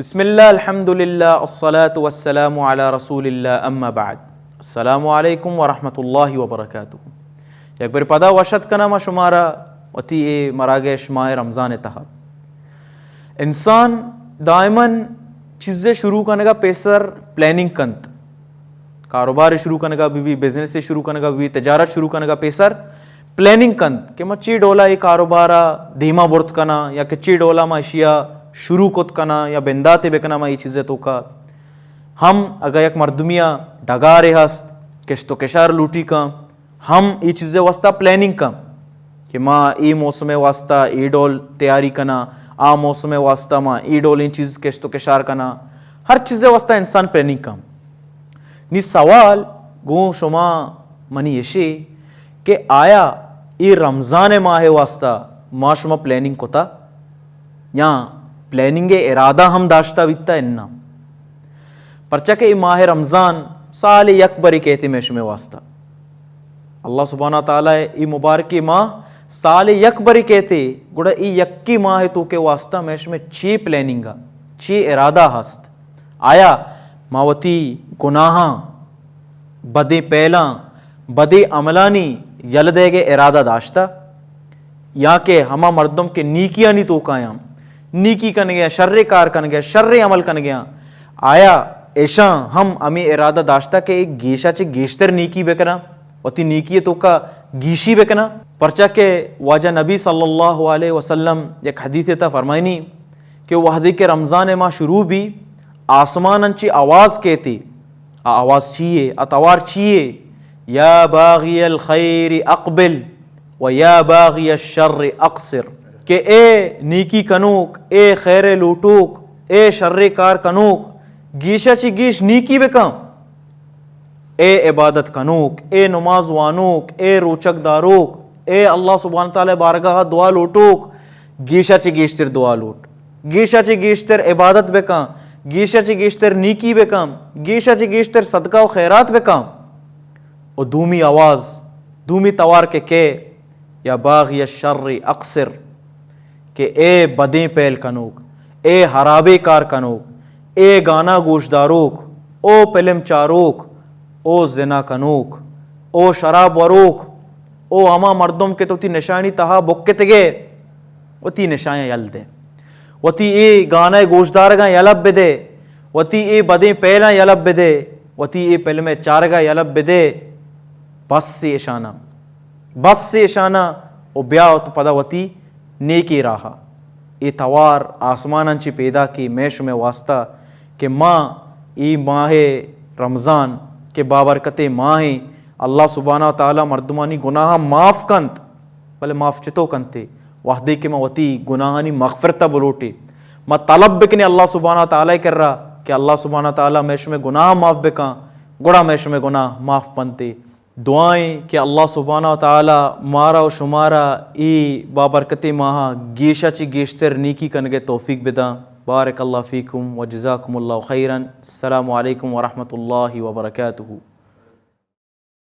بسم اللہ الحمدللہ الصلاۃ والسلام علی رسول اللہ اما بعد السلام علیکم ورحمۃ اللہ وبرکاتہ. یک بر پدا وشد کنما شمارا وتی اے مراگش ماہ رمضان تہا انسان دائماً چیزیں شروع کرنے کا پیسر پلاننگ کنت کاروبار شروع کرنے کا بھی بزنس سے شروع کرنے کا بھی تجارت شروع کرنے کا پیسر پلاننگ کنت کہ مچی ڈولا یہ کاروبارا دھیما برت کنا یا کچی ڈولا ما اشیا شروع کت کنا یا بنداتے بکنا ما یہ چیزیں تو کا ہم اگر یک مردمیا ڈگارے ہست کشتو کشار لوٹی کا ہم یہ چیزیں واسطہ پلاننگ کا کہ ماں ای موسم واسطہ ای ڈول تیاری کنا آ موسم واسطہ ماں ای ڈول این چیز کشتو کشار کنا ہر چیزیں واسطہ انسان پلاننگ کا نی سوال گو شما منی یشی کہ آیا ای رمضان ماہ واسطہ ما شما پلاننگ کتا یا پلاننگ ارادہ ہم داشتا بیتا اننا پرچہ کہ ای ماہ رمضان سال یک بری کہتے میں شما واسطہ اللہ سبحانہ تعالیٰ ای مبارکی ماہ سال یک بری کہتے گوڑا ای یکی ماہ تو کے واسطہ میں شما چی پلاننگا چی ارادہ ہست آیا ماوتی گناہاں بدے پہلا بدے عملانی یلدے گے ارادہ داشتا یا کہ ہما مردم کے نیکیاں نہیں تو کایاں نیکی کن گیا شر کار کن گیا شر عمل کن گیا آیا ایشا ہم امی ارادہ داشتا کہ ایک گیشا چے گیشتر نیکی بکنا وتی نیکی تو کا گیشی بکنا پرچہ کہ واجہ نبی صلی اللہ علیہ وسلم ایک حدیث تا فرمائنی کہ وحدی کے رمضان ماہ شروع بھی آسمان انچی آواز کہتی آواز چیئے اتوار چیئے یا باغی الخیر اقبل و یا باغی الشر اقصر کہ اے نیکی کنوک اے خیر لوٹوک اے شر کار کنوک گیشا چی گیش نیکی بکم اے عبادت کنوک اے نماز وانوک اے روچک داروک اے اللہ سبحانہ تعالی بارگاہ دعا لوٹوک گیشا چی گیشتر دعا لوٹ گیشا چی گیشتر عبادت بکم گیشا چی گیشتر نیکی بکم گیشا چی گیشتر صدقہ و خیرات بکم اور دومی آواز دومی توار کے یا باغی الشر اقصر کہ اے بدیں پیل کنوک اے حرابے کار کنوک اے گانا گوشداروک او پلم چاروک او زنا کنوک او شراب وروک او ہما مردم کے تو تی نشانی تہا بکت گے و تی نشانیاں یل دے و تی اے گانا گوشدارگاں یلب بدے و تی اے بدیں پیلاں یلب بدے و تی اے پلم چارگاں یلب بدے بس سے اشانہ او بیا تو پدا وتی نیکی راہا ای توار آسماناں چی پیدا کی میش میں واسطہ کہ ماں ای ماہ رمضان کے بابرکت ماہ اللہ سبحانہ تعالیٰ مردمانی گناہ معاف کنت بلے معاف چتو کنتے وحدی کے ماں وتی گناہانی مغفرتہ بلوٹے ماں طلب بکنے اللہ سبحانہ تعالیٰ کر رہا کہ اللہ سبحانہ تعالیٰ میش میں گناہ معاف بکاں گڑا میش میں گناہ معاف پنتے دعائیں کہ اللہ سبحانہ تعالیٰ مارا و شمارا ای بابرکت ماہا گیشا چی گیشتر نیکی کنگے توفیق بداں. بارک اللہ فیکم و جزاکم اللہ خیراً. السلام علیکم ورحمۃ اللہ وبرکاتہ.